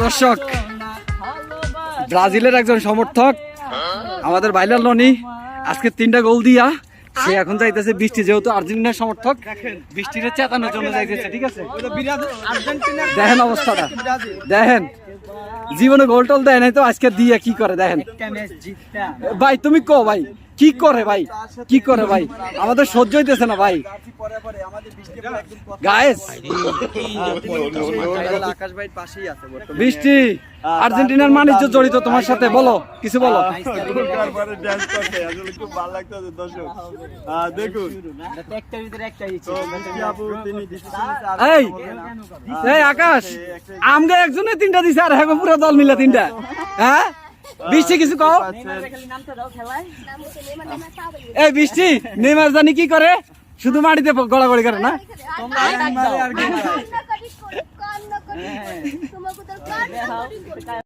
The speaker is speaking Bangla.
দর্শক, ব্রাজিলের একজন সমর্থক আমাদের ভাইলাল ননি আজকে 3টা গোল দিয়া সে এখন যাইতেছে বৃষ্টি, যেহেতু আর্জেন্টিনার সমর্থক বৃষ্টির চেতানোর জন্য যাইতেছে। ঠিক আছে, দেখেন অবস্থাটা, দেখেন জীবনে গোল টোল দেয় নাই তো আজকে দিয়ে কি করে দেখেন। ভাই তুমি কো ভাই কি করে, ভাই কি করে ভাই, আমাদের সহ্য হইতেছে না ভাই। গাইস বৃষ্টি আর্জেন্টিনার বাণিজ্য জড়িত তোমার সাথে, বলো কিছু বলো। এই আকাশ আমগে একজনে 3টা দিছে আর হ্যাঁ পুরো দল মিলে 3টা। হ্যাঁ বৃষ্টি কিছু কও। এই বৃষ্টি নেইমার জানি কি করে, শুধু মাটিতে গড়াগড়ি করে না।